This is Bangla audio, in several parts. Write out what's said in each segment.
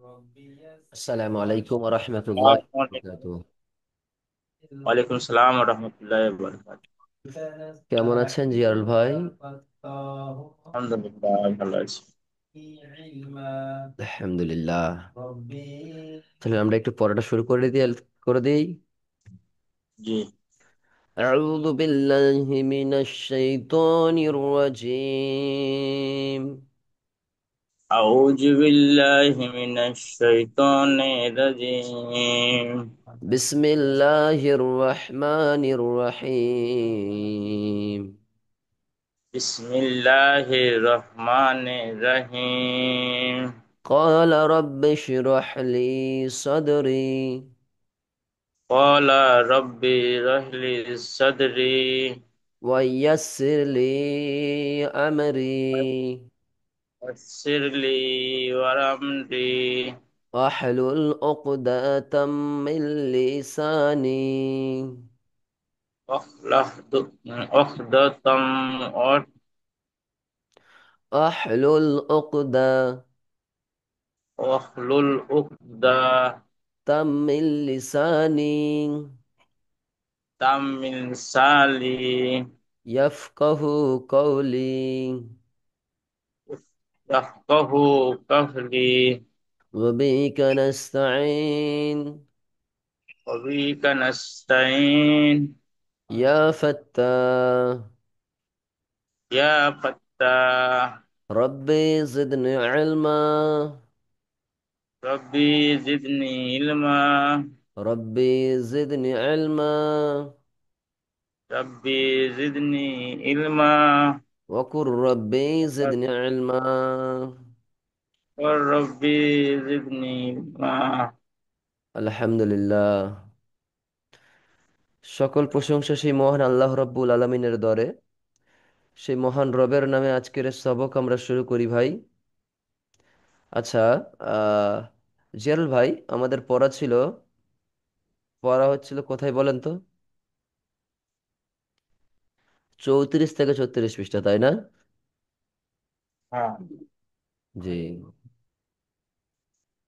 আসসালামু আলাইকুম ওয়া রাহমাতুল্লাহি আসসালামু ওয়া আলাইকুম। বারাকাতুহু। ওয়ালাইকুম সালাম রহমতুল্লাহ বরকাত। কেমন আছেন জিয়ারুল ভাই? আলহামদুলিল্লাহ ভালো আছি। আলহামদুলিল্লাহ। তাহলে আমরা একটু পড়াটা শুরু করে দিই। জি। আউযু বিল্লাহি মিনাশ শাইতানির রাজীম। আউযু বিল্লাহি মিনাশ শাইতানির রাজীম। বিসমিল্লাহির রহমানির রহিম। বিসমিল্লাহির রহমানির রহিম। قال رب اشرح لي صدري ক্বালা রাব্বি ইশরাহলি সাদরি ويسر لي أمري ওয়াসসিরলি ওয়ামরি واحلل عقدة من لساني واخلق عقدة واحلل عقدة واحلل عقدة من لساني من لساني يفقه قولي يفقه قولي. وبك نستعين وبك نستعين. يا فتاه يا فتاح. ربي زدني علما ربي زدني علما. ربي زدني علما ربي زدني علما. وقل ربي زدني علما. وربي زدني علما. আলহামদুলিল্লাহ। সকল প্রশংসা সেই মহান আল্লাহ রাব্বুল আলামিনের দরে। সেই মহান রবের নামে আজকের সবক আমরা শুরু করি ভাই। আচ্ছা, আহ জিয়ারুল ভাই, আমাদের পড়া হচ্ছিল কোথায় বলেন তো? 34 থেকে 36 পৃষ্ঠা, তাই না? হ্যাঁ। জি।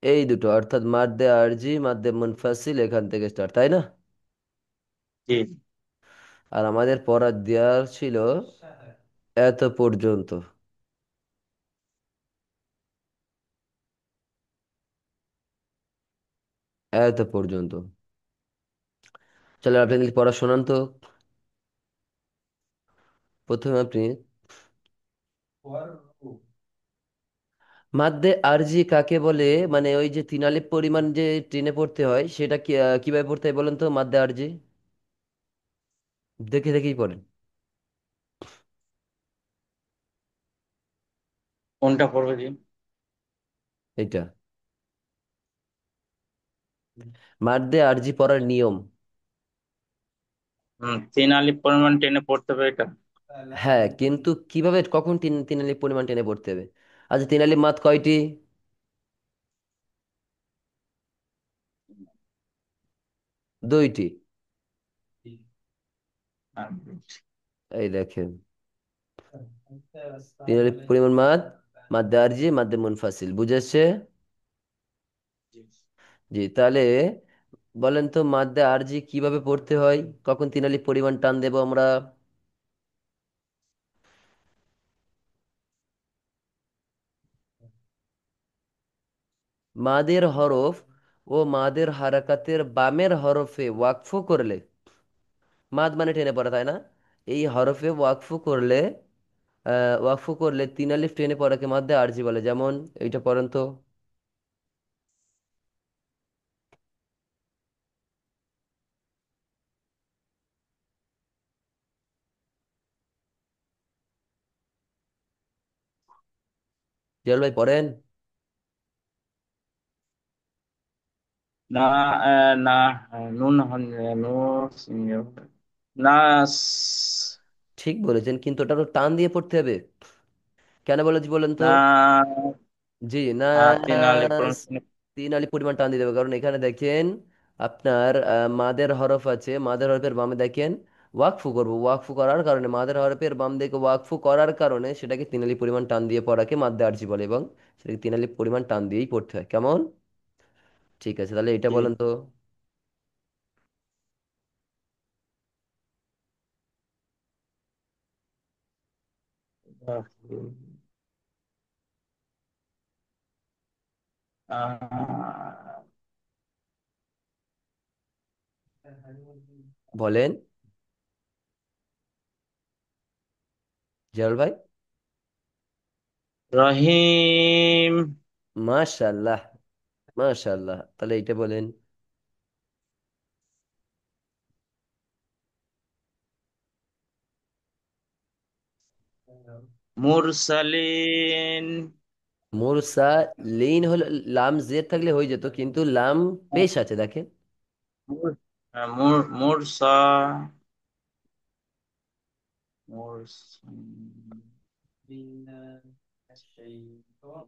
এই দুটো অর্থাৎ মাদ্দে আরজি মাদ্দে মুনফাসিল এখান থেকে স্টার্ট, তাই না? জি। আর আমাদের পড়া দেওয়ার ছিল এত পর্যন্ত। এত পর্যন্ত। চলো আপনি পড়া শোনান তো। প্রথমে আপনি মাদ্দে আরজি কাকে বলে, মানে ওই যে তিন আলিফ পরিমাণ যে টেনে পড়তে হয় সেটা কিভাবে পড়তে হয় বলেন তো মাদ্দে আরজি। দেখে দেখেই পড়েন। কোনটা পড়বে জি? এটা মাদ্দে আরজি পড়ার নিয়ম। তিন আলিফ পরিমাণ টেনে পড়তে হবে এটা। হ্যাঁ, কিন্তু কিভাবে কখন তিন তিন আলিফ পরিমাণ টেনে পড়তে হবে? আচ্ছা, তিন আলিফ মাদ কয়টি? দুইটি। হ্যাঁ, এই দেখেন, তিন আলিফ পরিমাণ মাদ, মাদ্দে আরজি মাদ্দে মুনফাসিল, বুঝেছে? জি। জি, তাহলে বলেন তো মাদ্দে আরজি কিভাবে পড়তে হয়, কখন তিন আলিফ পরিমাণ টান দেবো আমরা? মাদের হরফ ও মাদের হারাকাতের বামের হরফে ওয়াকফু করলে, মাদ মানে টেনে পড়া, তাই না? এই হরফে ওয়াকফু করলে তিন আলিফ টেনে পড়াকে মাদ্দে আরজি বলে। যেমন এইটা পড়েন তো। জিয়াল ভাই পড়েন। না। না। নুন নাস। ঠিক বলেছেন, কিন্তু ওটা তো টান দিয়ে পড়তে হবে। কেন বলেছি বলেন তো? না। জি না। তিন আলিফ পরিমাণ। তিন আলিফ পরিমাণ টান দিতে হবে, কারণ এখানে দেখেন আপনার মাদের হরফ আছে, মাদের হরফের বামে দেখেন ওয়াকফু করব, ওয়াকফু করার কারণে মাদের হরফের বাম দিকে ওয়াকফু করার কারণে সেটাকে তিন আলিফ পরিমাণ টান দিয়ে পড়াকে মাদ্দে আরজি বলে, এবং সেটাকে তিন আলিফ পরিমাণ টান দিয়েই পড়তে হয়। কেমন? ঠিক আছে, তাহলে এটা জি। বলেন তো। আহ, বলেন জিয়ারুল ভাই। রহিম। মাশাআল্লাহ, মাশাআল্লাহ, তাহলে এটা বলেন। মুরসালিন। মুরসা লিন হলো, লাম জের থাকলে হয়ে যেত, কিন্তু লাম পেশ আছে দেখেন। মুরসা মুরস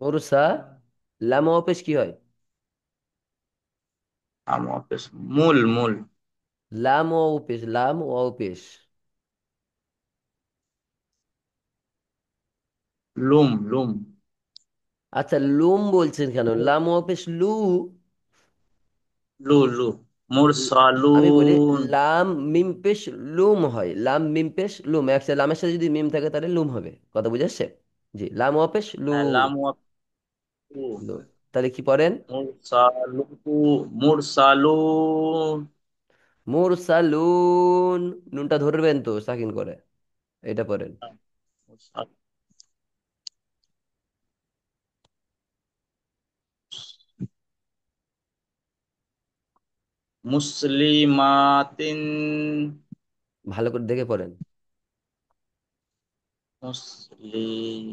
মুরসা লাম ও পেশ কি হয়? মূল মূল। লাম ও পেশ, লাম ও পেশ। লুম লুম। আচ্ছা লুম বলছেন কেন? লাম ও পেশ লু। লু লু। আমি বলি মুরসালুন। লাম মিম পেশ লুম হয়, লাম মিম পেশ লুম, একসাথে লামের সাথে যদি মিম থাকে তাহলে লুম হবে। কথা বুঝে আসছে? জি, লাম ও পেশ লু। হ্যাঁ, লাম লু। তাহলে কি পড়েন? মুরসালু মুরসালুন। মুরসালুন। নুনটা ধরবেন তো সাকিন করে, এটা পড়েন। মুসলিমাতিন। ভালো করে দেখে পড়েন। মুসলিম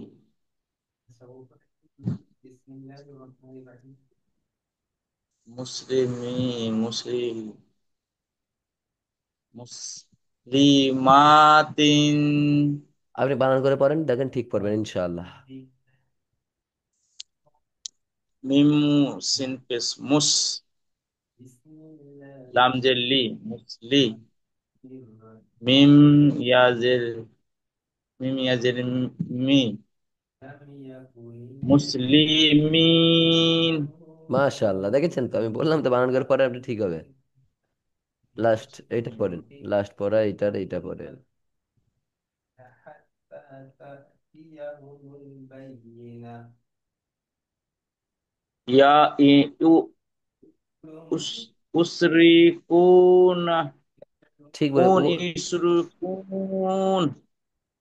মুসলিমি মুসলিম মুসলিমাতিন। আপনি বানান করে পড়েন, দেখেন ঠিক পড়বেন ইনশাআল্লাহ। মিমু সিনপেস মুস। লাম জের লি মুসলি। মিম ইয়াজের মিম ইয়াজের মি মুসলিমিন। মাশাআল্লাহ, দেখেছেন তো, আমি বললাম তো বানান করে পড়ে আপনি ঠিক হবে। লাস্ট এইটা পড়েন, লাস্ট পড়া এইটার এইটা পড়েন। ইয়া ই উ উস উসরিকুন ঠিক বলে ও। ইসরিকুন।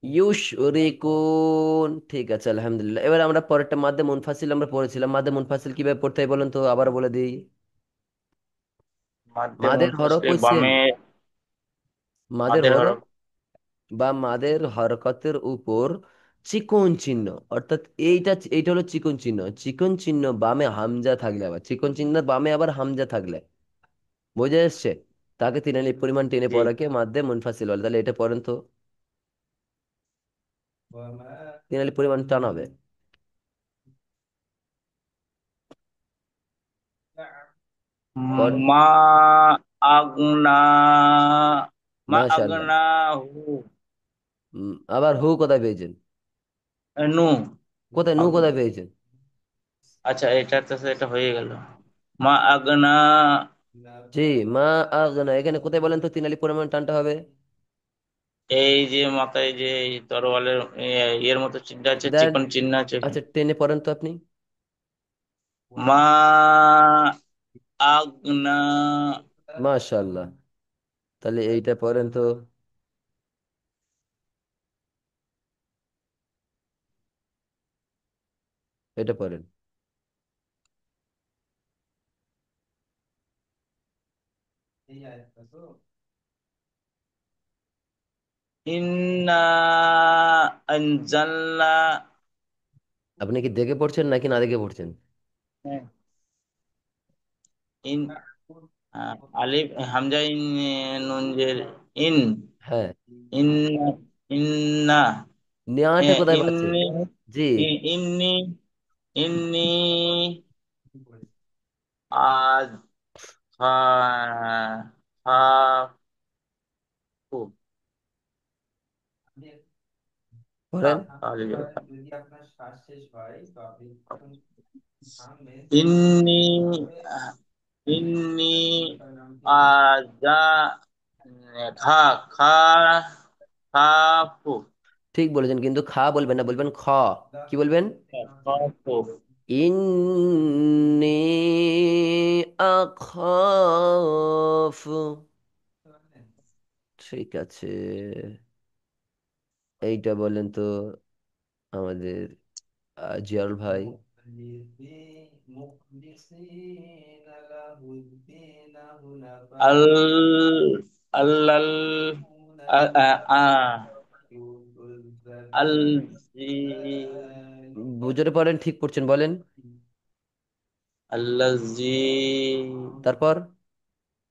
ইউশরিকুন। ঠিক আছে আলহামদুলিল্লাহ। এবার আমরা পরেরটা মাদ্দে মুনফাসিল আমরা পড়েছিলাম। মাদ্দে মুনফাসিল কিভাবে পড়তে হয় বলেন তো, আবার বলে দিই। মাধ্যে মাদের হরফ মুনফাসলে হইছেন, বামে মাদের মাদের হরফ হরফ। বা মাদের হরকতের উপর চিকন চিহ্ন, অর্থাৎ এইটা এইটা হলো চিকন চিহ্ন। চিকন চিহ্ন বামে হামজা থাকলে, আবার চিকন চিহ্ন বামে আবার হামজা থাকলে, বোঝা যাচ্ছে, তাকে তিন আলিফ পরিমাণ টেনে জি। পড়াকে মাদ্দে মুনফাসিল বলে। তাহলে এটা পড়েন তো, তিন আলিফ পরিমাণ টান হবে। পড়েন। মা আগনা মা মাশাআল্লাহ। আগনা হু আবার হু কোথায় পেয়েছেন? নু। কোথায় নু আগনা। কোথায় পেয়েছেন? আচ্ছা, এটা তো এটা হয়ে গেল। মা আগনা। জি, মা আগনা এখানে কোথায় বলেন তো তিন আলিফ পরিমাণ টানটা হবে? এই যে মাথায় যে এই তরোয়ালের ইয়ের মতো চিহ্ন আছে, দেন। চিকন চিহ্ন আছে এখানে। আচ্ছা টেনে পড়েন তো আপনি। মা আগনা। মাশাআল্লাহ, তাহলে এইটা পড়েন তো, এটা পড়েন। ইন্না আনজালনা। আপনি কি দেখে পড়ছেন নাকি না দেখে পড়ছেন? হ্যাঁ, ইন আলিফ হামজা ইন নুন জের ইন হ্যাঁ। ইন ইন্না নেয়াটা কোথায় আছে? ইন্নি জি। ইন্নি ইন্নি আজ খা খা পড়েন। ইন্নি ইন্নি আজা খা খা খাফু ঠিক বলেছেন, কিন্তু খা বলবেন না, বলবেন খ। কি বলবেন? খাফু ইন্নি আখাফু। ঠিক আছে, এইটা বলেন তো আমাদের জিয়াউল ভাই। আল আল্লাল আ- আ- আ- আল জি বুঝতে পারেন, ঠিক পড়ছেন, বলেন। আল্লাজি তারপর?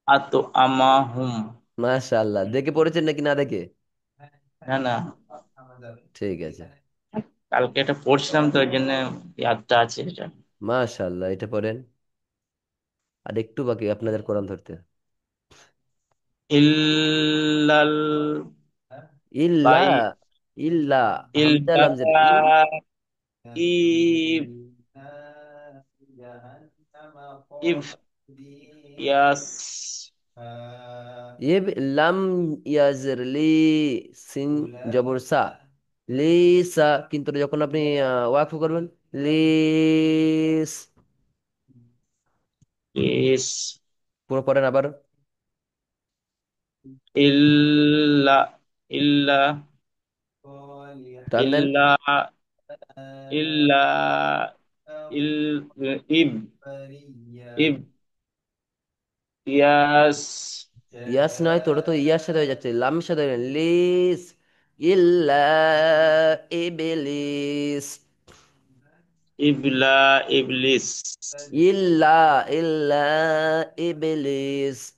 আতো আমাহুম। মাশাআল্লাহ, দেখে পড়েছেন নাকি না দেখে? না না, ঠিক আছে। কালকে এটা পড়ছিলাম তো ওই জন্য ইয়াদটা আছে এটা। মাশাআল্লাহ, এটা পড়েন। আর একটু বাকি আপনাদের কোরআন ধরতে। ইল্লাল ইল্লা। বাই ইল্লা। হামজা ইল্লা লামজের ই। ই ইফ ইয়াস ইব লাম ইয়াজের লি, সিন জবর সা, লিসা, কিন্তু যখন আপনি ওয়াকফ করবেন, লিস। ইস পুরো পড়েন আবার। ইল্লা ইল্লা টান দেন। ইল্লা ইল্লা ইল ইব ইব ইয়াস ইয়াস নয় তো, ওটা তো ইয়ার সাথে হয়ে যাচ্ছে, লামের সাথে হয়ে লিস। ইল্লা ইবলিস। ইবলা ইবলিস ইল্লা, ইল্লা ইবলিস।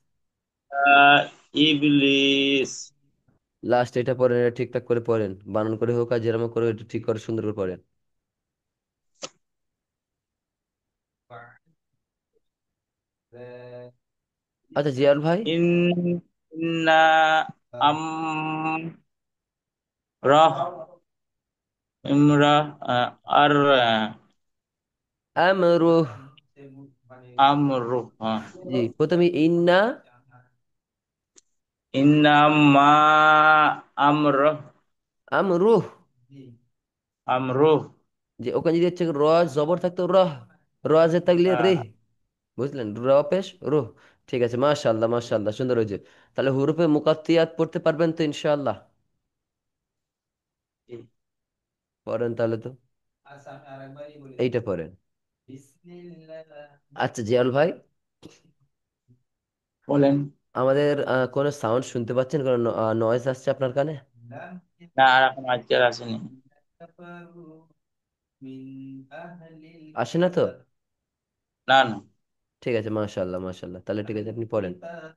ইবলিস লাস্ট এটা পড়েন, এটা ঠিকঠাক করে পড়েন, বানান করে হোক আর যেরকম করে, এটা ঠিক করে সুন্দর করে পড়েন। আচ্ছা জিয়াল ভাই। ইন্না আম রাহ ইমরা আর আমরুহ। আমরু জি, প্রথমে ইন্না। ইন্না মা আমর আমরুহ। আমরু যে ওখানে যদি হচ্ছে র জবর থাকতো রহ, র যে থাকলে রে, বুঝলেন, র পেশ রুহ। ঠিক আছে, মাশাআল্লাহ মাশাআল্লাহ, সুন্দর হয়েছে। তাহলে হুরুফে মুকাত্তিয়াত পড়তে পারবেন তো ইনশাআল্লাহ? পড়েন তাহলে তো, এইটা পড়েন। আচ্ছা জিয়াল ভাই, বলেন। আমাদের কোনো সাউন্ড শুনতে পাচ্ছেন, কোনো নয়েজ আসছে আপনার কানে? না, আর এখন আজকে আর আসেনি। আসে না তো? না না। ঠিক আছে, মাশাআল্লাহ মাশাআল্লাহ, তাহলে ঠিক আছে, আপনি পড়েন। এটা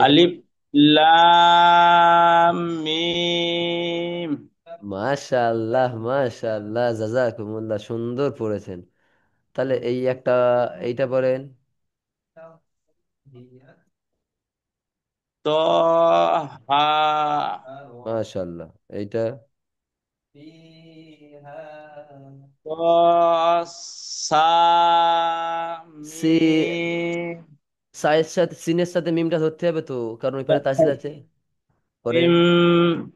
আলিফ পড়- লাম মিম মাশাআল্লাহ মাশাআল্লাহ, জাযাকুমুল্লাহ, সুন্দর পড়েছেন। তাহলে এই একটা, এইটা পড়েন। তো হা মাশাআল্লাহ, এইটা। তো সা সি, মিম সায়ের সাথে, সিনের সাথে মিমটা ধরতে হবে তো, কারণ ওইখানে তাসদিদ আছে। পড়েন। মিম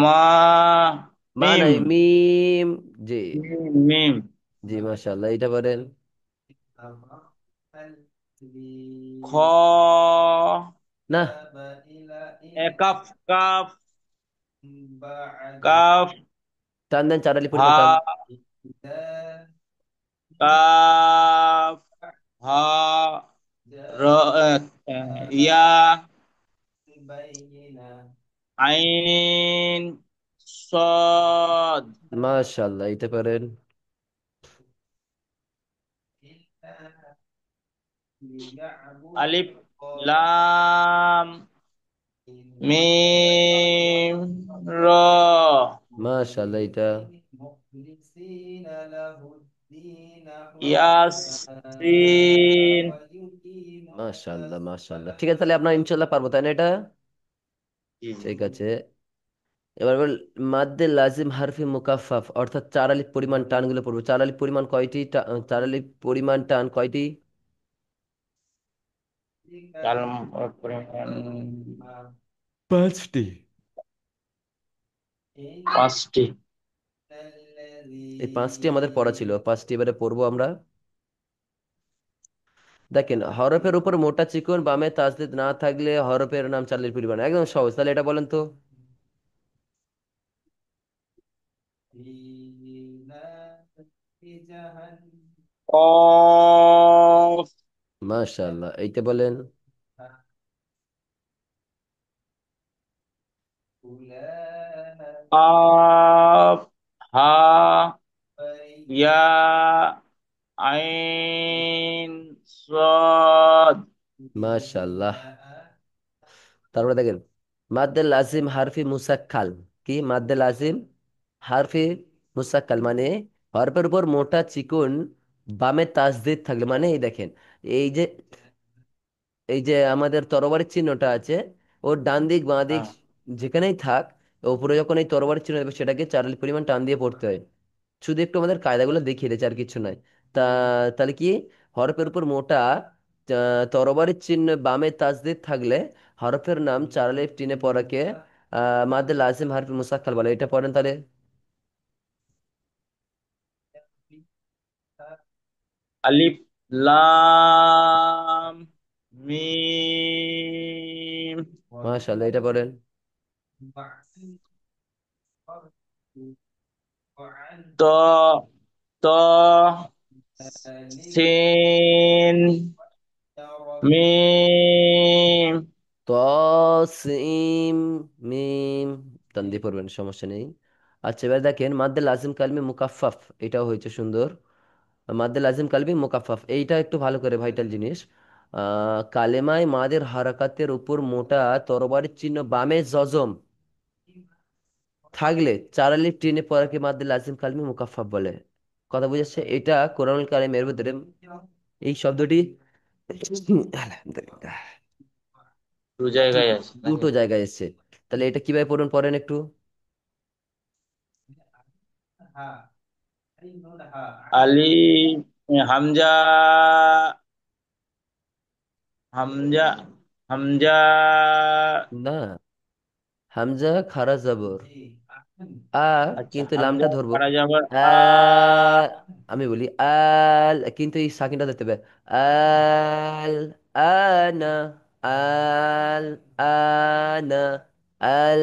মা মা মিম নাই, মিম। জি। মিম মিম জি মাশাআল্লাহ, এইটা পড়েন। খ না। কাফ কাফ কাফ টান দেন, চারালি পরিমাণ হা টান। কাফ হা র ইয়া আইন সদ মাশাআল্লাহ, এইটা পড়েন। আলিফ লাম মিম র মাশাআল্লাহ, এইটা। ইয়াসিন। মাশাআল্লাহ মাশাআল্লাহ, ঠিক আছে, তাহলে আপনার ইনশাআল্লাহ পারবো, তাই না এটা? জি জি। ঠিক আছে। এবার বল, মাদ্দে লাজিম হারফি মুকাফফাফ অর্থাৎ চার আলিফ পরিমাণ টানগুলো পড়বো। চার আলিফ পরিমাণ কয়টি? চার আলিফ পরিমাণ টান কয়টি? কাল পরিমাণ পাঁচটি। পাঁচটি। এই পাঁচটি আমাদের পড়া ছিল, পাঁচটি এবারে পড়বো আমরা। দেখেন, হরফের উপর মোটা চিকন বামে তাজদিদ না থাকলে হরফের নাম চার্লির পরিমাণ, একদম সহজ। তাহলে এটা বলেন তো। কফ। মাশাআল্লাহ, এইটা বলেন। কাফ। হা। ইয়া। আইন। সদ। মাশাআল্লাহ। তারপরে দেখেন, মাদ্দে লাজিম হারফি মুসাক্কাল। কি মাদ্দে লাজিম হারফি মুসাক্কাল মানে হরফের উপর মোটা চিকন বামে তাসদিদ থাকলে, মানে এই দেখেন, এই যে আমাদের তরবারির চিহ্নটা আছে, ওর ডান দিক বাঁ দিক হ্যাঁ। যেখানেই থাক, উপরে যখন এই তরবারির চিহ্ন দেবে সেটাকে চার পরিমাণ টান দিয়ে পড়তে হয়। শুধু একটু আমাদের কায়দাগুলো দেখিয়ে দিয়েছে, আর কিছু নয়। তা তাহলে কি, হরফের উপর মোটা তরবারির চিহ্ন বামে তাসদিদ থাকলে হরফের নাম চার আলিফ টিনে পড়াকে মাদ্দে লাজিম হারফি মুসাক্কাল বলে। এটা পড়েন তাহলে। আলিফ। লাম। মিম। মাশাআল্লাহ, এটা পড়েন। ত। ত। সিন। মিম। তসিম মিম, টান দিয়ে পড়বেন, সমস্যা নেই। আচ্ছা, এবার দেখেন মাদ্দে লাজিম কালমে মুকাফফাফ, এটাও হয়েছে সুন্দর। মাদ্দে লাজিম কালমে মুকাফফাফ এইটা একটু ভালো করে, ভাইটাল জিনিস। কালেমায় মাদের হারাকাতের উপর মোটা তরবারির চিহ্ন বামে জজম থাকলে চার আলিফ টেনে পড়াকে মাদ্দে লাজিম কালমে মুকাফফাফ বলে। কথা বুঝাচ্ছে, এটা কোরআনুল কারিমের ভিতরে এই শব্দটি আলহামদুলিল্লাহ দু জায়গায় আছে নাকি? দুটো জায়গায় এসেছে। তাহলে এটা কিভাবে পড়ুন, পড়েন একটু। আলিফ। হামজা। হামজা। হামজা। না, হামজা খারা জবর আ, আচ্ছা, কিন্তু হামজা লামটা ধরবো। খারা যাবার আ, আমি বলি আল, কিন্তু এই সাকিনটা ধরতে হবে। আল আনা, আল আনা, আল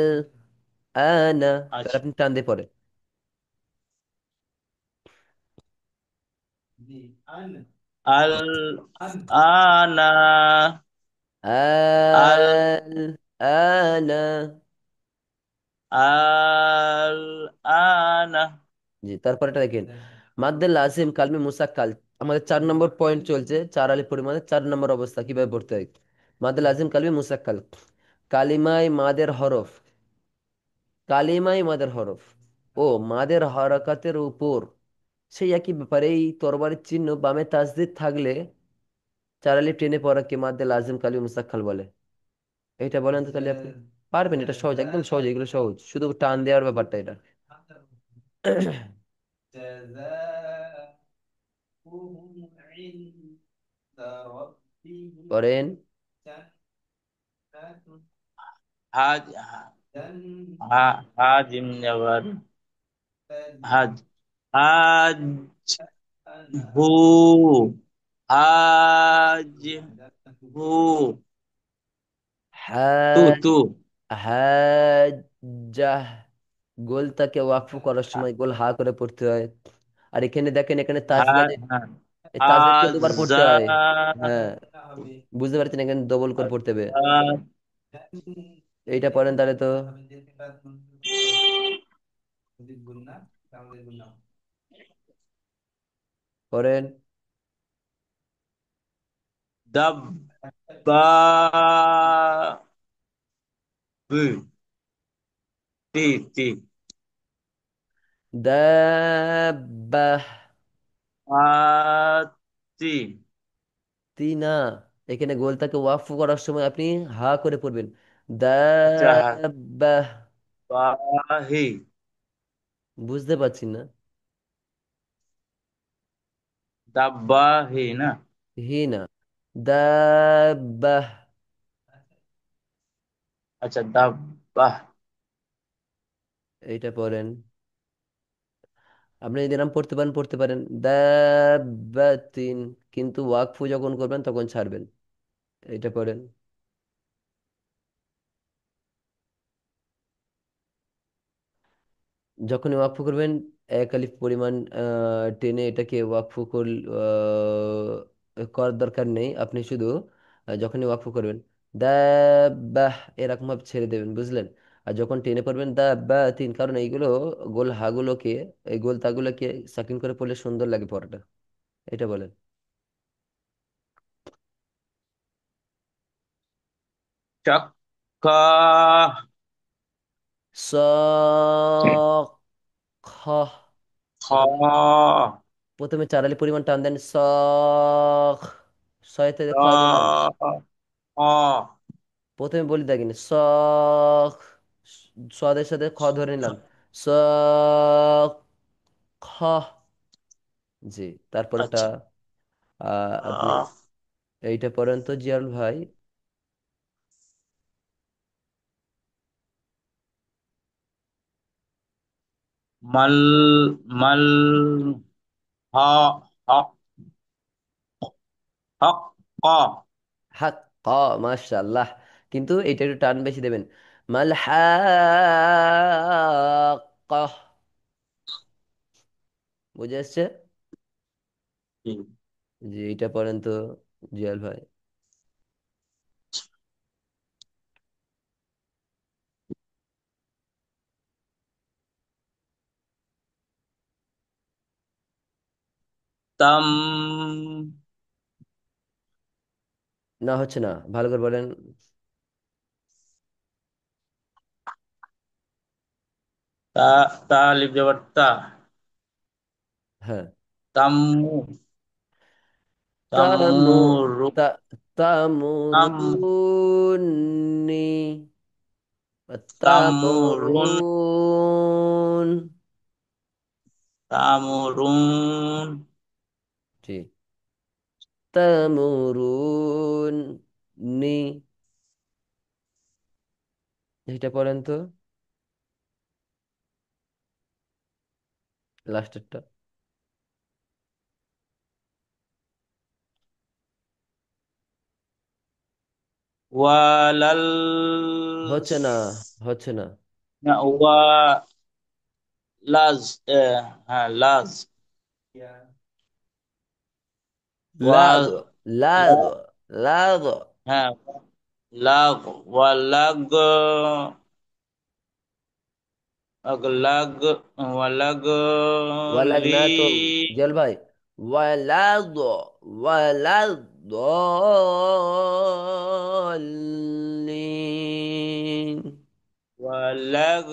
আনা। তাহলে আচ্ছা। আপনি টান দিয়ে পড়ে আল। আনা। আল। আল আনা। আল। আনা। জি, তারপরেটা দেখেন, মাদ্দে লাজিম কালমে মুসাক্কাল। আমাদের 4 নম্বর পয়েন্ট চলছে, চার আলিফ পরিমাণে 4 নম্বর অবস্থা কিভাবে পড়তে হয়। মাদ্দে লাজিম কালমে মুসাক্কাল, কালিমায় মাদের হরফ, কালিমায় মাদের হরফ ও মাদের হরকাতের উপর সেই একই ব্যাপারে এই তরবারির চিহ্ন বামে তাসদিদ থাকলে চার আলিফ টেনে পড়াকে মাদ্দে লাজিম কালমে মুসাক্কাল বলে। এটা বলেন তো, তাহলে আপনি পারবেন। এটা সহজ, একদম সহজ, এগুলো সহজ, শুধু টান দেওয়ার ব্যাপারটা এটা। করেন। হাজ। হা। হাজিম যাবার। হাজ। হাজ। হু। হাজ। হু। তু। হাজ্জাহ, গোলটাকে ওয়াকফ করার সময় গোল হা করে পড়তে হয়। আর এখানে দেখেন, এখানে হা। তাসদিদ আছে, হ্যাঁ। এই তাসদিদকে দুবার পড়তে হাজা। হয়। হ্যাঁ, বুঝতে পারছেন, এখানে ডবল করে পড়তে হবে। এইটা পড়েন তাহলে তো। পড়েন। দাব্বা। তি। তি। দাব্বাহ, আতি। তিনা, এখানে গোলটাকে ওয়াকফ করার সময় আপনি হা করে পড়বেন। আচ্ছা। দাব্বাহ। বাহি। বুঝতে পারছি না। দাব্বাহি না? হি না, দাব্বাহ। আচ্ছা, দাব্বাহ। এইটা পড়েন। আপনি যদি নাম পড়তে পারেন পড়তে পারেন, দাব্বাতিন, কিন্তু ওয়াকফু যখন করবেন তখন ছাড়বেন। এইটা পড়েন। যখনই ওয়াকফু করবেন, এক আলিফ পরিমাণ টেনে এটাকে ওয়াকফু করার দরকার নেই। আপনি শুধু যখনই ওয়াকফু করবেন দাব্বাহ এরকম ভাবে ছেড়ে দেবেন, বুঝলেন? আর যখন টেনে পড়বেন দাব্বাতিন, কারণ এইগুলো গোল হাগুলোকে, এই গোল তাগুলোকে সাকিন করে পড়লে সুন্দর লাগে পড়াটা। এটা বলেন। চাক্কা। স খ। খ। প্রথমে প্রথমে চারালি পরিমাণ টান দেন, ছয়তে খ দিলাম। খ। প্রথমে বলি দেখিনি, সদের সাথে খ ধরে নিলাম, স খ। জি, তারপরটা আচ্ছা। আপনি আহ, এইটা পড়েন তো জিয়াল ভাই। মাল মাল হ হ হক ক। হাক ক, মাশাআল্লাহ। কিন্তু এটা একটু টান বেশি দেবেন, মাল হাক্কাহ। বুঝে আসছে? জি, এটা পড়েন তো জিয়াল ভাই। তাম। না, হচ্ছে না, ভালো করে বলেন। তা তা লিপ জবর তা। হ্যাঁ। তাম্মু। তামু তাম্মুরু। তা তাম তামুরুনি তামুরুন। তামুরুন। তামুরুন। জি, তামুরুন নি। এটা পড়েন তো, লাস্টেরটা। ওয়ালাল। হচ্ছে না, হচ্ছে না। না, লাজ। হ্যাঁ, লাজ। ওয়া লাগ, লাগ, লা- লাগ। হ্যাঁ, লাগ। ওয়ালাগ। আগলাগ। ওয়ালাগ। ওয়ালাগ লি। না তো জল ভাই, ওয়ালাগ, ওয়ালাগ দলিন। ওয়ালাগ।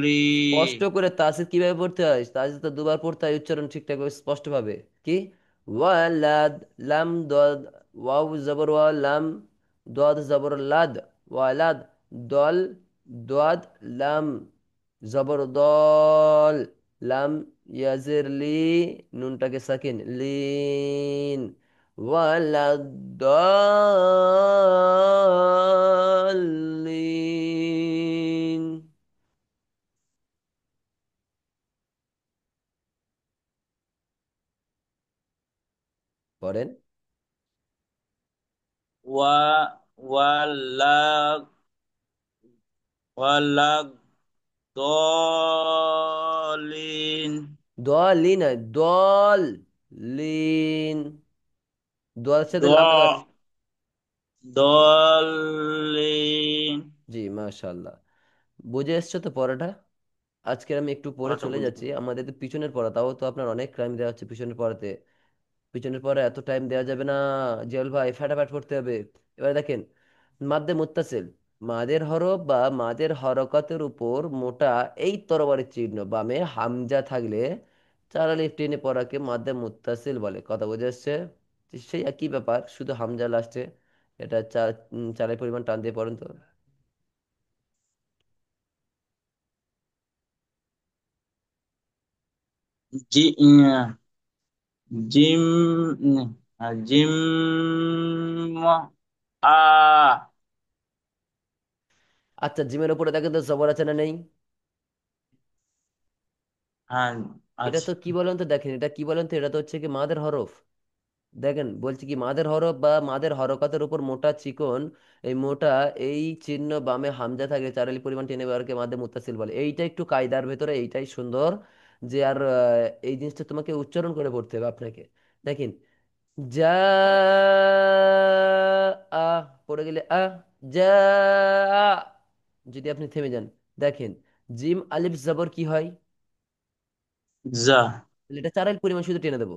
লি। স্পষ্ট করে তাসির কিভাবে পড়তে হয়, তাসির তো দুবার পড়তে হয় উচ্চারণ ঠিকঠাক ভাবে স্পষ্ট ভাবে। কি? ওয়ালাদ, লাম দদ, ওয়াও জবর ওয়া, লাম দদ জবর লাদ, ওয়ালাদ, দল, দদ, লাম জবর দল, লাম ইয়াজের লি, নুনটাকে সাকিন, লিন, ওয়ালাদ দলিন। পড়েন। ওয়া ওয়ালাগ। ওয়ালাগ দলিন। দলিন নয়, দল লিন। দোয়ার দ সাথে লাম আবার। দলিন। জি, মাশাআল্লাহ। বুঝে এসছো তো পড়াটা? আজকের আমি একটু পরে পড়াটা চলে বুঝলাম। যাচ্ছি, আমাদের তো পিছনের পড়া, তাও তো আপনার অনেক টাইম দেওয়া হচ্ছে পিছনের পড়াতে। পিছনের পড়া এত টাইম দেওয়া যাবে না জিয়াল ভাই, ফাটাফাট পড়তে হবে। এবার দেখেন, মাদ্দে মুত্তাসিল, মাদের হরফ বা মাদের হরকতের উপর মোটা এই তরবারির চিহ্ন বামে হামজা থাকলে চার আলিফ টেনে পড়াকে মাদ্দে মুত্তাসিল বলে। কথা বুঝে আসছে? সেই একই ব্যাপার, শুধু হামজা লাস্টে। এটা চারের পরিমাণ টান দিয়ে পড়েন তো। জি জিম জিম আ আচ্ছা, জিমের উপরে দেখেন তো জবর আছে না নেই? হ্যাঁ এটা আছে। তো কি বলেন তো, দেখেন এটা কি বলেন তো, এটা তো হচ্ছে কি মাদের হরফ। দেখেন বলছি কি, মাদের হরফ বা মাদের হরকতের উপর মোটা চিকন, এই মোটা এই চিহ্ন বামে হামজা থাকে, চারালি পরিমাণ টেনে বেরোকে মাদে মুত্তাসিল বলে। এইটা একটু কায়দার ভেতরে এইটাই সুন্দর, যে আর এই জিনিসটা তোমাকে উচ্চারণ করে পড়তে হবে আপনাকে। দেখেন, যা আ পড়ে গেলে যা আ, যদি আপনি থেমে যান, দেখেন জিম আলিফ জবর কি হয়? যা তাহলে এটা চারাইল পরিমাণ শুধু টেনে দেবো।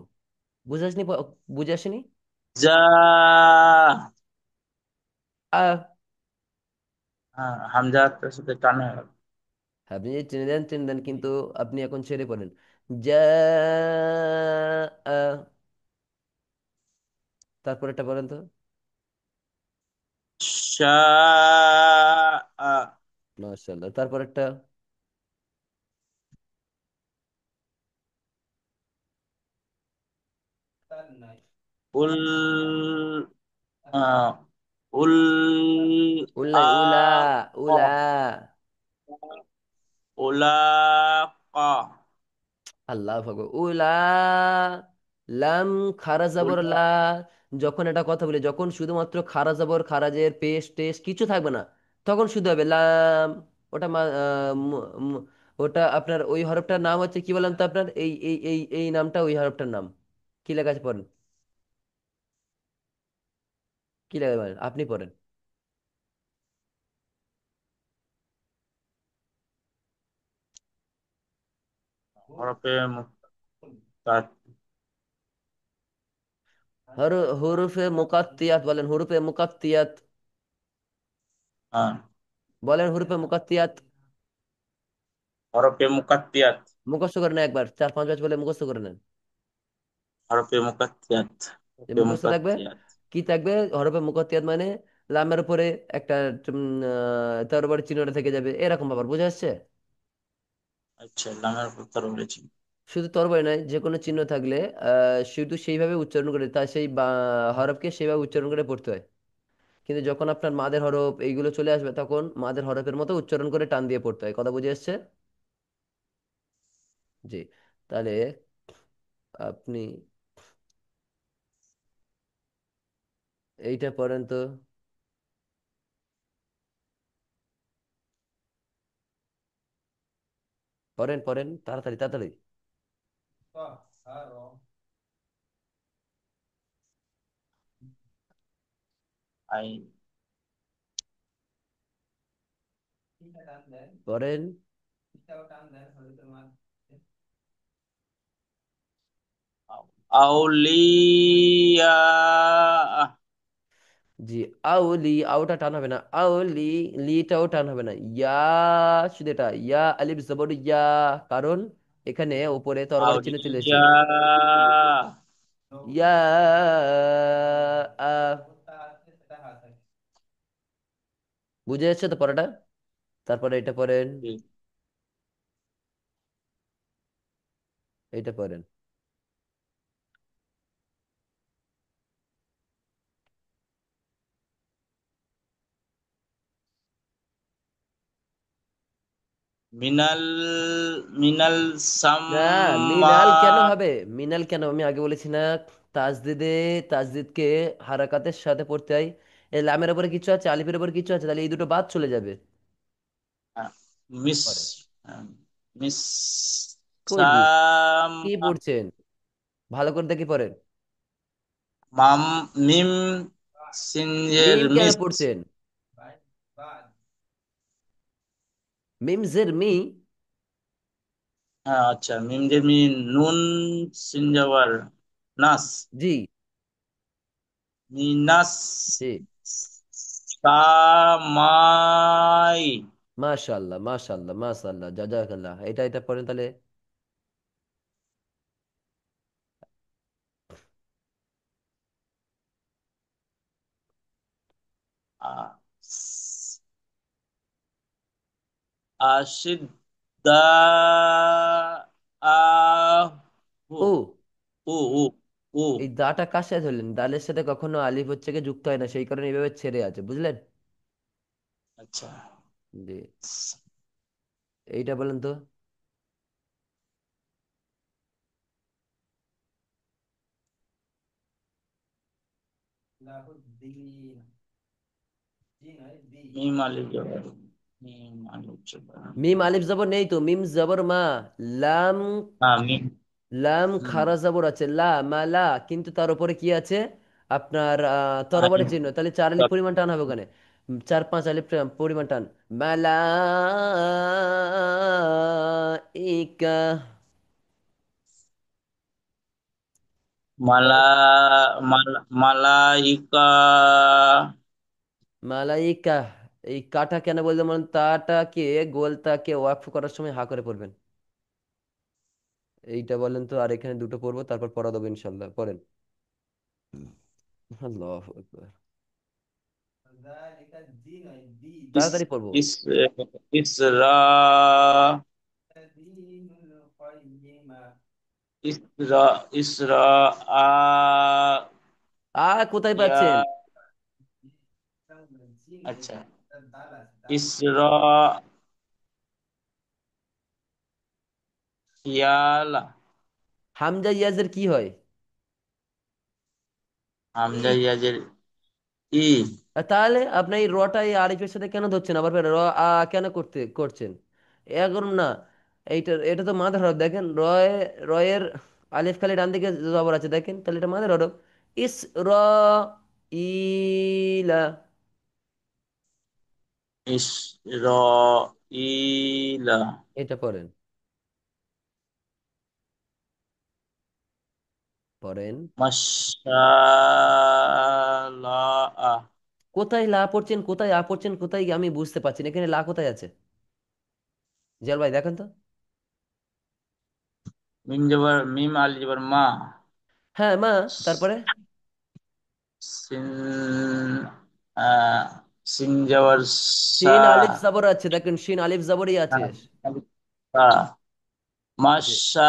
বুঝে আসনি? বুঝে আসেনি? যা আ, হ্যাঁ, হামজার সাথে টানে। আপনি যে টেনে দেন টেনে দেন, কিন্তু আপনি এখন ছেড়ে পড়েন। যা আ, তারপর এটা বলেন তো। শাআ মাশাআল্লাহ, তারপর একটা। উল আহ, উল উল আ নাই, উলা, উলা। উলাকা আল্লাহ ভগবান, উলা, লাম, খারা জাবর লা। যখন এটা কথা বলি, যখন শুধুমাত্র খারা জাবর, খারাজের পেশ টেশ কিছু থাকবে না, তখন শুধু হবে লাম। ওটা ওটা আপনার ওই হরফটার নাম হচ্ছে কি বলেন তো, আপনার এই নামটা ওই হরফটার নাম কি লেখা আছে পড়েন, কি লেখা আছে বলেন? আপনি পড়েন। হরফে মুক্তার। হুরুফে মুকাত্তিয়াত বলেন, হুরুফে মুকাত্তিয়াত হ্যাঁ, বলেন, হুরুফে মুকাত্তিয়াত। হরফে মুকাত্তিয়াত। মুখস্থ করে নেন একবার, 4 5 বার বলে মুখস্থ করে নেন। হরফে মুকাত্তিয়াত। যে হরফে মুখস্থ থাকবে, মুকাত্তিয়াত। কি থাকবে? হরফে মুকাত্তিয়াত মানে লামের উপরে একটা তরবারি চিহ্নটা থেকে যাবে, এরকম ব্যাপার বুঝে আসছে? আচ্ছা, লামের উপর তার বলেছি। শুধু তরবারি নয়, যে কোনো চিহ্ন থাকলে শুধু সেইভাবে উচ্চারণ করে, তা সেই হরফকে সেইভাবে উচ্চারণ করে পড়তে হয়। কিন্তু যখন আপনার মাদের হরফ এইগুলো চলে আসবে, তখন মাদের হরফের মতো উচ্চারণ করে টান দিয়ে পড়তে হয়। কথা বুঝে আসছে? জি। তাহলে আপনি এইটা পড়েন তো। পড়েন পড়েন, তাড়াতাড়ি তাড়াতাড়ি। আই পড়েন। আউলিয়া। জি। আউলি, আউটা টান হবে না, আউলি, লিটাও টান হবে না, ইয়া, শুধু এটা ইয়া আলিফ জবর ইয়া। কারণ এখানে উপরে তরবারের চিহ্ন চলে এসেছে। আউলিয়া। ইয়া বুঝে যাচ্ছে তো পড়াটা? তারপরে এটা পড়েন, এটা পড়েন। মিনাল মিনাল না, মিনাল কেন সাম্মা। হবে? মিনাল কেন? আমি আগে বলেছি না, তাজদিদে, তাজদিদকে হারাকাতের সাথে পড়তে হয়। এই লামের উপরে কিছু আছে, আলিফের উপরে কিছু আছে, তাহলে এই দুটো বাদ চলে যাবে। মিস পড়েন। মিস কই মিস? কি সাম্মা। পড়ছেন? ভালো করে দেখি পড়েন। মাম মিম সিনজের মিম কেন মিস। পড়ছেন? মিম জের মি। হ্যাঁ, আচ্ছা, মিম যে মি, নুন সিনজাওয়ার নাস, জি। মিনাস জি। সামাই। মাশাআল্লাহ মাশাআল্লাহ মাশাআল্লাহ, জাযাকাল্লাহ। এটা পড়েন তাহলে। আশিদ্দা উ উ উ। এই দাটা কার সাথে ধরলেন? দালের সাথে কখনো আলিফ হচ্ছে গিয়ে যুক্ত হয় না, সেই কারণে এইভাবে ছেড়ে আছে, বুঝলেন? আচ্ছা। জি। এইটা বলেন তো। মিম আলিফ জবর, মিম আলিফ জবর। মিম আলিফ জবর নেই তো, মিম জবর মা। লাম, হ্যাঁ মিম। লাম হুম। খারা জবর আছে, লা মালা, কিন্তু তার উপরে কি আছে? আপনার তরবারি আলিফ। চিহ্ন, তাহলে 4 আলিফ পরিমাণ টান হবে ওখানে। 4 5 আলিফ পরিমাণ টান। মালা ইকা। মালা, মালাইকা। মালাইকা। এই কাটা কেন বলতে মানে তাটাকে, গোলটাকে ওয়াকফ করার সময় হা করে পড়বেন। এইটা বলেন তো, আর এখানে দুটো পড়বো, তারপর পড়া দেবো ইনশাল্লাহ, পড়েন। আল্লাহ আকবার। ইস তাড়াতাড়ি পড়বো। ইস ইসরা, ইসরা, ইসরা আ কোথায় ইয়া। পাচ্ছেন? আচ্ছা। ইসরা ইয়ালা। হামজা ইয়াজের কি হয়? হামজা ই। ইয়াজের ই। তাহলে আপনি এই রটা এই আরিফের সাথে কেন ধরছেন, আবার ফের র কেন করছেন? এরকম না। এটা তো মাথার হরফ, দেখেন রয়, রয়ের আলিফ খালি ডান দিকে জবর আছে, দেখেন তাহলে এটা মাথার হরফ। ইস র ইলা। ইসরা ইলা। এটা পড়েন, পড়েন। মাশাআল্লাহ। কোথায় লা পড়ছেন, কোথায় আ পড়ছেন, কোথায় আমি বুঝতে পারছি না, এখানে লা কোথায় আছে? জিয়াল ভাই দেখেন তো। মিম জবর, মিম আলিফ জবর মা। হ্যাঁ মা, তারপরে সিন, আহ, সিন জবর সা। শিন আলিফ জবর আছে, দেখেন শিন আলিফ জবরই আছে। হ্যাঁ, আলিফ সা। জি। মাশা।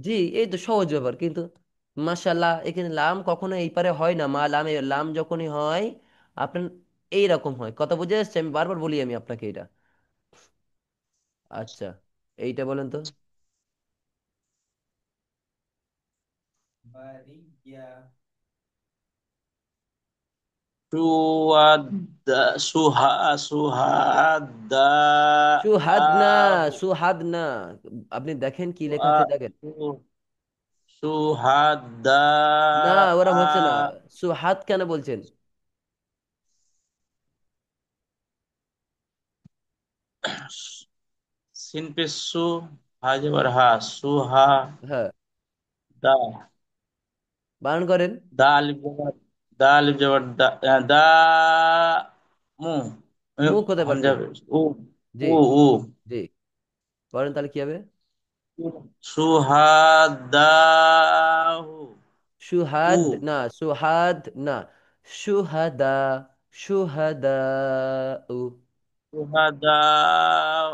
জি, এই তো সহজ ব্যাপার, কিন্তু মাশাল্লাহ এখানে লাম কখনো এই পারে হয় না, মা লামে লাম যখনই হয় আপনার এইরকম হয়, কথা বুঝে আসছে? আমি বারবার বলি আমি আপনাকে এটা। আচ্ছা, এইটা বলেন তো। সুয়াদা, সুহাদা। সুহাদ না, আহু। সুহাদ না। আপনি দেখেন কি লেখা আছে, দেখেন। সুহাদা। না, ওরম হচ্ছে না। সুহাদ কেন বলছেন? সিন পেসু, হাজার হা, সুহা হ্যাঁ, দা। বানান করেন। দা আলিফ জবর, দা আলিফ জবর দা, দা মু। মুখ কোথায় হামজা পাচ্ছেন? পেশ, উ জি, উ উ। জি, বলেন তাহলে কি হবে? সুহাদাহু। উ। সুহাদ না, সুহাদ না, সুহাদা, সুহাদা উ। সুহাদাউ।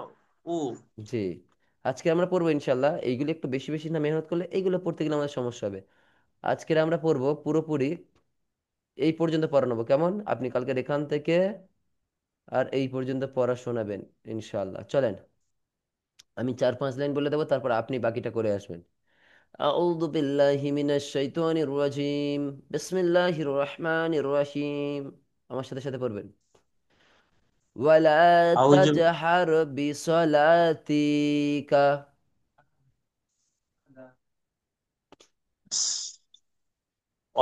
জি। আজকে আমরা পড়বো ইনশাল্লাহ, এইগুলো একটু বেশি বেশি না মেহনত করলে এইগুলো পড়তে গেলে আমাদের সমস্যা হবে। আজকের আমরা পড়বো পুরোপুরি এই পর্যন্ত পড়ানোবো, কেমন? আপনি কালকে এখান থেকে আর এই পর্যন্ত পড়া শোনাবেন ইনশাল্লাহ, চলেন। আমি 4 5 লাইন বলে দেবো, তারপর আপনি বাকিটা করে আসবেন। আউযু বিল্লাহি মিনাশ শাইতানির রাজিম। বিসমিল্লাহির রহমানির রহিম। আমার সাথে সাথে পড়বেন। ওয়ালা আউযু। তাজহার বিসলাতিকা।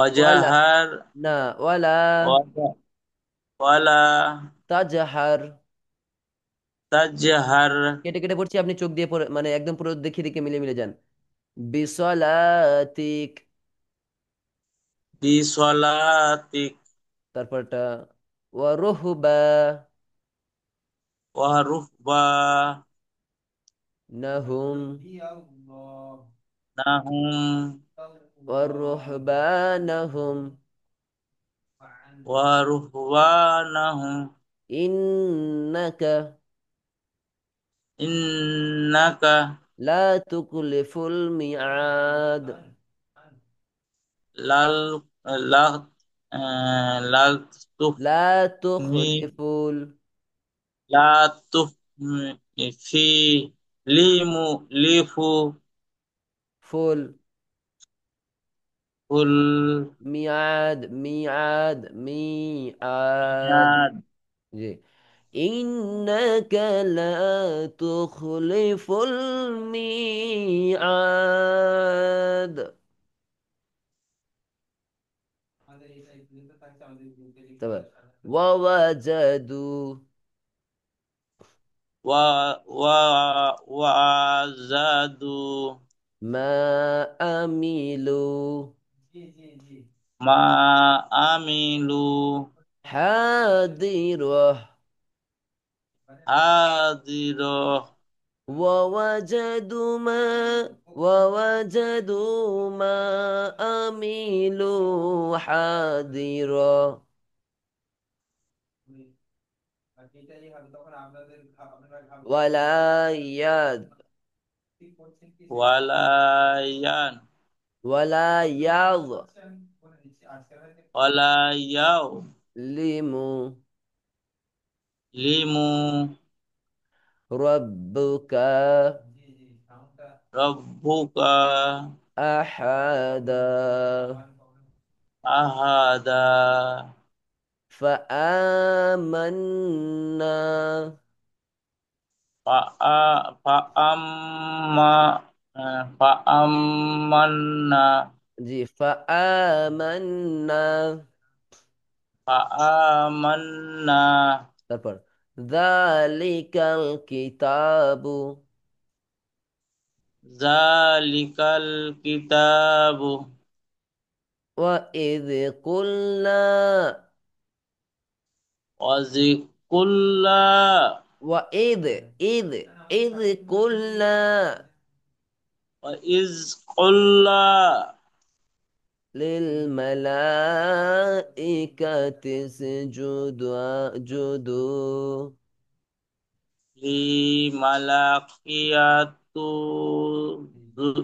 ওয়ালা ওয়াজাহার। না, ওয়ালা ওয়ালা তাজহার। তাজহার কেটে কেটে পড়ছি, আপনি চোখ দিয়ে পড়ে মানে একদম পুরো দেখিয়ে দেখে মিলে মিলে যান। বিসলাতিক। বিসলাতিক। তারপরটা ওয়ারুহবা ওয়ারুহবা নাহুম, নাহুম। ওয়ারুহবানাহুম ওয়ারুহবানাহুম। ইন্নাকা ইন্নাকা لا تخلف الميعاد. লাল, লা, লাল তুফ لا মি, تخلف লা তুফ ফি, লিমু, লিফু, الفول. ফুল, ميعاد ميعاد ميعاد. মিয়াদ, جي. إنك لا تخلف الميعاد. تمام. ووجدوا ওয়া, ওয়া, ওয়াজাদু ما عملوا মা আমিলু حاضرة হাদির ووجدوا ما عملوا حاضرا ولا يد ওয়ালায়ান ولا ওয়ালায়াও يظلم লিমু ربك রব্বুকা أحدا আহাদা فآمنا ফাআম্মা ফাআম্মান্না جي فآمنا ফাআমান্না তারপর যালিকাল কিতাবু যালিকাল কিতাবু ওয়া ইয কুলনা ওয়াজিকুল্লা ওয়া ইয ইয ইয কুলনা ওয়াইজ কুল্লা লিল মালাইকাতি জুদু লিমালাকিয়াতু রিজ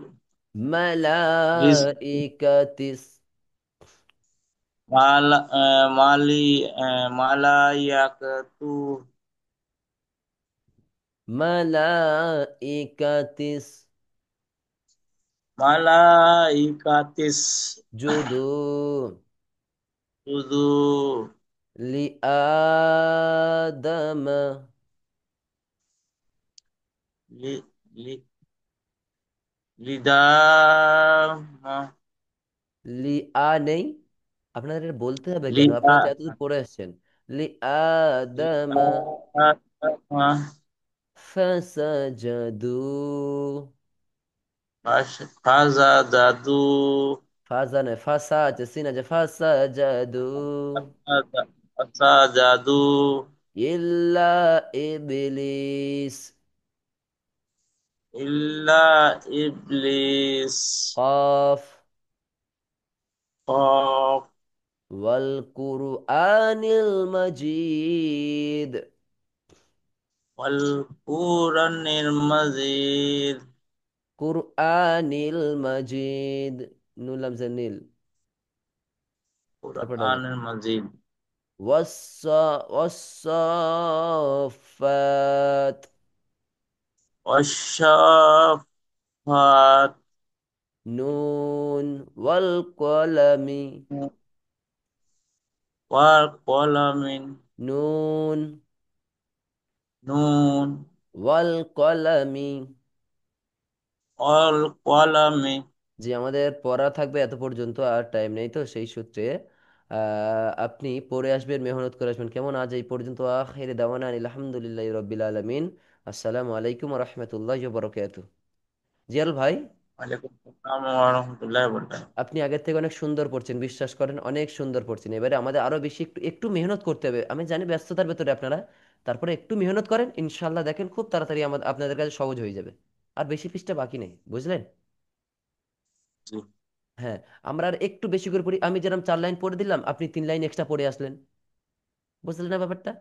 মালাইকাতিস মালা মালি মালায়াকাতু মালাইকাতিস মালাইকাতিস জুদু শুধু লি আদমা লি, লি, লিদাম লি আ নেই, আপনাদের এটা বলতে হবে কেন? লিদা আপনারা তো এতদূর পড়ে এসেছেন। লি আদমা লিদা ফাসাজাদু ফাজা জাদু ফাজা নয়, ফাসা আছে, সিন আছে, ফাসাজাদু ফাজা জাদু ইল্লা ইবলিস ইল্লা ইবলিস قاف কফ والقرآن المجيد ওয়াল কুরআনিল মাজিদ قرآن المجيد নুন লামজা নীল। তারপর ডাকো কুরআনিল মাজিদ والصافات ওয়াশাফাত نون والقلم ওয়াল কলামিন نون নুন والقلم। ওয়াল কলামি যে আমাদের পড়া থাকবে এত পর্যন্ত, আর টাইম নেই, তো সেই সূত্রে আপনি পড়ে আসবেন, মেহনত করে আসবেন। কেমন? আজ এই পর্যন্ত। আখির দাওয়ানা আনিল হামদুলিল্লাহি রাব্বিল আলামিন। আসসালামু আলাইকুম ওয়া রাহমাতুল্লাহি ওয়া বারাকাতুহু। জিয়াল ভাই, ওয়ালাইকুম আসসালাম ওয়া রাহমাতুল্লাহি ওয়া বারাকাতুহু। আপনি আগের থেকে অনেক সুন্দর পড়ছেন, বিশ্বাস করেন, অনেক সুন্দর পড়ছেন। এবারে আমাদের আরো বেশি একটু একটু মেহনত করতে হবে। আমি জানি ব্যস্ততার ভেতরে আপনারা, তারপরে একটু মেহনত করেন, ইনশাল্লাহ দেখেন খুব তাড়াতাড়ি আমাদের আপনাদের কাছে সহজ হয়ে যাবে। আর বেশি পৃষ্ঠা বাকি নেই, বুঝলেন? জি। হ্যাঁ, আমরা আর একটু বেশি করে পড়ি। আমি যেরকম 4 লাইন পড়ে দিলাম, আপনি 3 লাইন এক্সট্রা পড়ে আসলেন। বুঝলেন না ব্যাপারটা?